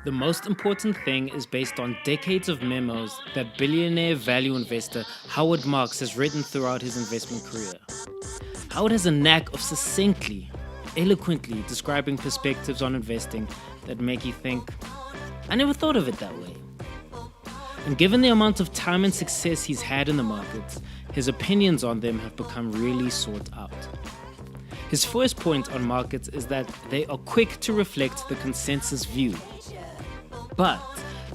The most important thing is based on decades of memos that billionaire value investor Howard Marks has written throughout his investment career. Howard has a knack of succinctly, eloquently describing perspectives on investing that make you think, I never thought of it that way. And given the amount of time and success he's had in the markets, his opinions on them have become really sought out. His first point on markets is that they are quick to reflect the consensus view. But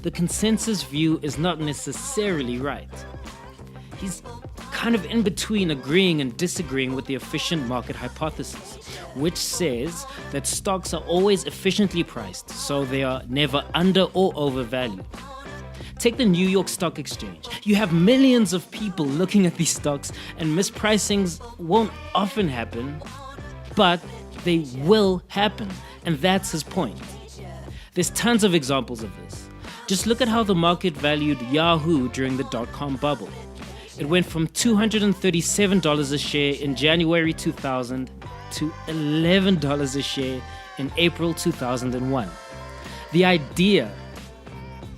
the consensus view is not necessarily right. He's kind of in between agreeing and disagreeing with the efficient market hypothesis, which says that stocks are always efficiently priced, so they are never under or overvalued. Take the New York Stock Exchange. You have millions of people looking at these stocks, and mispricings won't often happen, but they will happen, and that's his point. There's tons of examples of this. Just look at how the market valued Yahoo during the dot-com bubble. It went from $237 a share in January 2000 to $11 a share in April 2001. The idea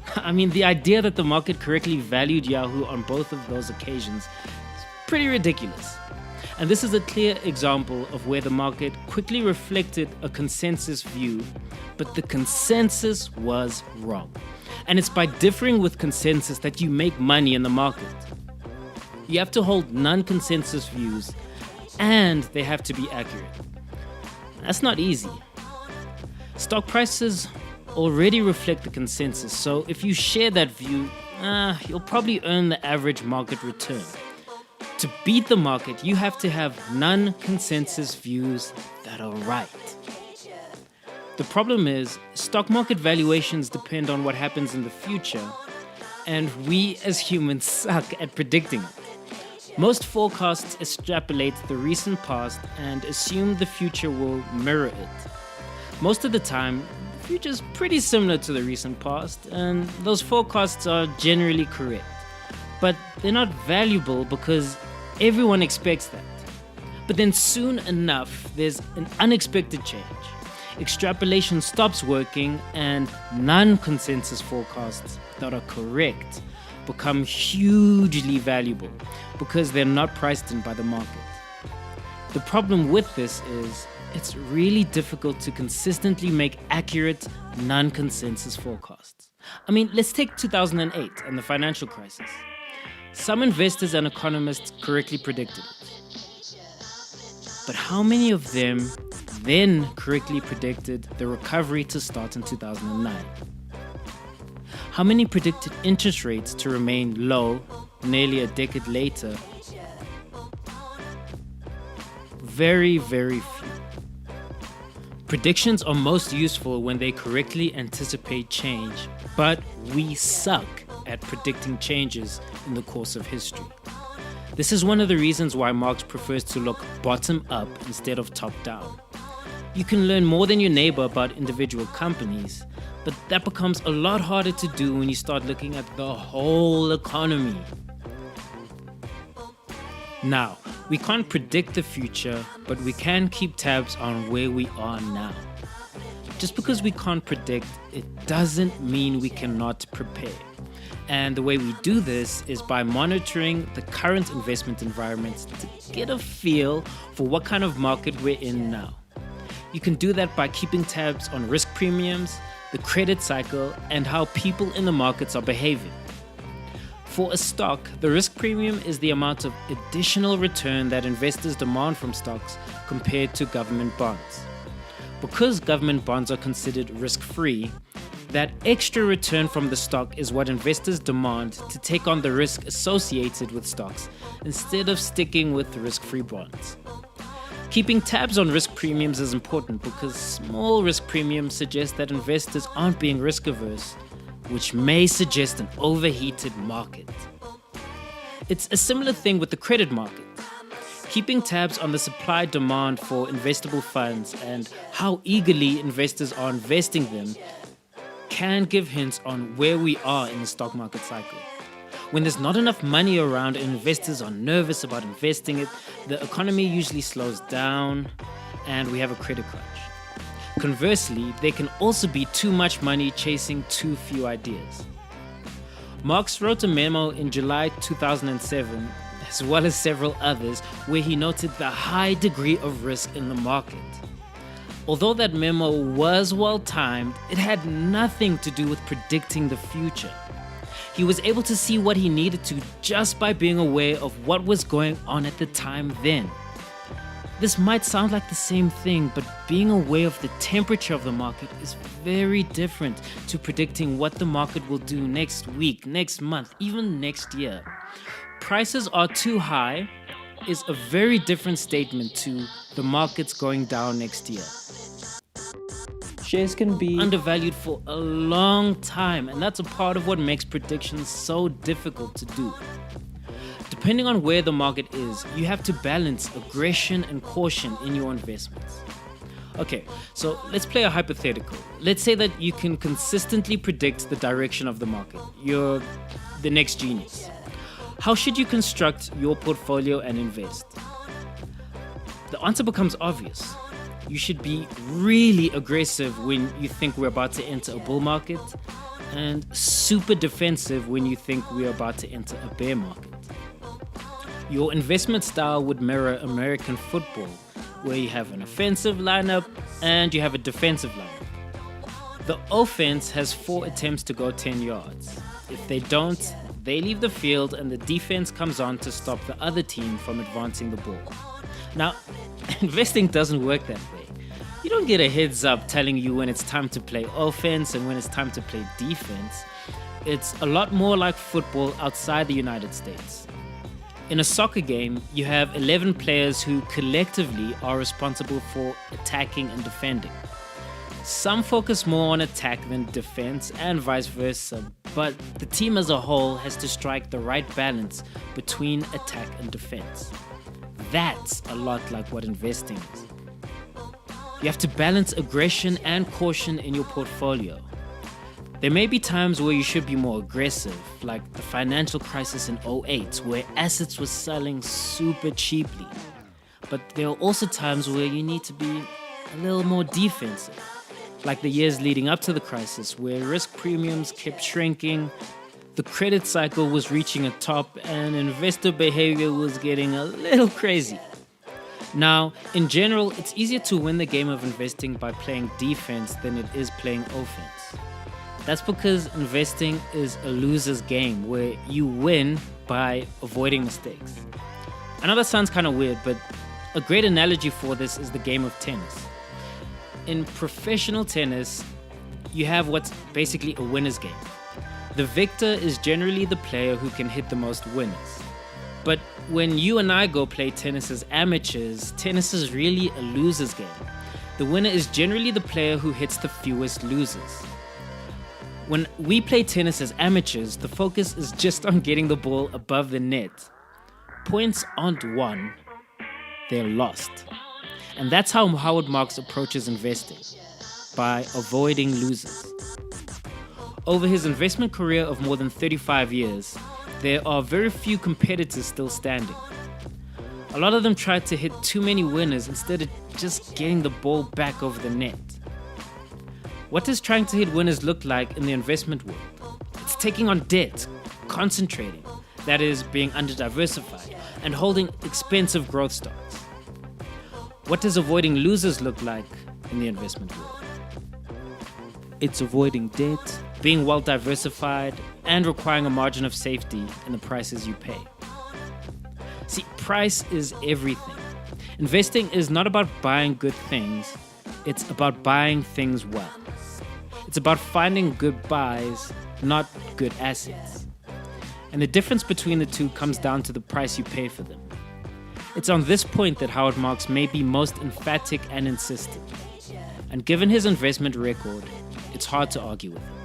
that the market correctly valued Yahoo on both of those occasions is pretty ridiculous. And this is a clear example of where the market quickly reflected a consensus view, but the consensus was wrong. And it's by differing with consensus that you make money in the market. You have to hold non-consensus views, and they have to be accurate. That's not easy. Stock prices already reflect the consensus, so if you share that view, you'll probably earn the average market return. To beat the market, you have to have non-consensus views that are right. The problem is, stock market valuations depend on what happens in the future, and we as humans suck at predicting it. Most forecasts extrapolate the recent past and assume the future will mirror it. Most of the time, the future is pretty similar to the recent past, and those forecasts are generally correct. But they're not valuable because everyone expects that. But then soon enough, there's an unexpected change. Extrapolation stops working, and non-consensus forecasts that are correct become hugely valuable because they're not priced in by the market. The problem with this is it's really difficult to consistently make accurate non-consensus forecasts. Let's take 2008 and the financial crisis. Some investors and economists correctly predicted it. But how many of them then correctly predicted the recovery to start in 2009? How many predicted interest rates to remain low nearly a decade later? Very, very few. Predictions are most useful when they correctly anticipate change, but we suck at predicting changes in the course of history. This is one of the reasons why Marx prefers to look bottom up instead of top down. You can learn more than your neighbor about individual companies, but that becomes a lot harder to do when you start looking at the whole economy. Now, we can't predict the future, but we can keep tabs on where we are now. Just because we can't predict, it doesn't mean we cannot prepare. And the way we do this is by monitoring the current investment environment to get a feel for what kind of market we're in now. You can do that by keeping tabs on risk premiums, the credit cycle, and how people in the markets are behaving. For a stock, the risk premium is the amount of additional return that investors demand from stocks compared to government bonds. Because government bonds are considered risk-free, that extra return from the stock is what investors demand to take on the risk associated with stocks instead of sticking with risk-free bonds. Keeping tabs on risk premiums is important because small risk premiums suggest that investors aren't being risk averse, which may suggest an overheated market. It's a similar thing with the credit market. Keeping tabs on the supply-demand for investable funds and how eagerly investors are investing them can give hints on where we are in the stock market cycle. When there's not enough money around and investors are nervous about investing it, the economy usually slows down and we have a credit crunch. Conversely, there can also be too much money chasing too few ideas. Marx wrote a memo in July 2007, as well as several others, where he noted the high degree of risk in the market. Although that memo was well timed, it had nothing to do with predicting the future. He was able to see what he needed to just by being aware of what was going on at the time then. This might sound like the same thing, but being aware of the temperature of the market is very different to predicting what the market will do next week, next month, even next year. Prices are too high is a very different statement to the market's going down next year. Shares can be undervalued for a long time, and that's a part of what makes predictions so difficult to do. Depending on where the market is, you have to balance aggression and caution in your investments. Okay, so let's play a hypothetical. Let's say that you can consistently predict the direction of the market. You're the next genius. How should you construct your portfolio and invest? The answer becomes obvious. You should be really aggressive when you think we're about to enter a bull market, and super defensive when you think we're about to enter a bear market. Your investment style would mirror American football, where you have an offensive lineup and you have a defensive lineup. The offense has 4 attempts to go 10 yards. If they don't, they leave the field and the defense comes on to stop the other team from advancing the ball. Now, investing doesn't work that way. You don't get a heads up telling you when it's time to play offense and when it's time to play defense. It's a lot more like football outside the United States. In a soccer game, you have 11 players who collectively are responsible for attacking and defending. Some focus more on attack than defense and vice versa, but the team as a whole has to strike the right balance between attack and defense. That's a lot like what investing is. You have to balance aggression and caution in your portfolio. There may be times where you should be more aggressive, like the financial crisis in 2008, where assets were selling super cheaply. But there are also times where you need to be a little more defensive, like the years leading up to the crisis, where risk premiums kept shrinking, the credit cycle was reaching a top, and investor behavior was getting a little crazy. Now, in general, it's easier to win the game of investing by playing defense than it is playing offense. That's because investing is a loser's game where you win by avoiding mistakes. I know that sounds kind of weird, but a great analogy for this is the game of tennis. In professional tennis, you have what's basically a winner's game. The victor is generally the player who can hit the most winners. But when you and I go play tennis as amateurs, tennis is really a loser's game. The winner is generally the player who hits the fewest losers. When we play tennis as amateurs, the focus is just on getting the ball above the net. Points aren't won, they're lost. And that's how Howard Marks approaches investing, by avoiding losers. Over his investment career of more than 35 years, there are very few competitors still standing. A lot of them tried to hit too many winners instead of just getting the ball back over the net. What does trying to hit winners look like in the investment world? It's taking on debt, concentrating, that is, being under-diversified, and holding expensive growth stocks. What does avoiding losers look like in the investment world? It's avoiding debt, being well-diversified, and requiring a margin of safety in the prices you pay. See, price is everything. Investing is not about buying good things, it's about buying things well. It's about finding good buys, not good assets. And the difference between the two comes down to the price you pay for them. It's on this point that Howard Marks may be most emphatic and insistent. And given his investment record, it's hard to argue with him.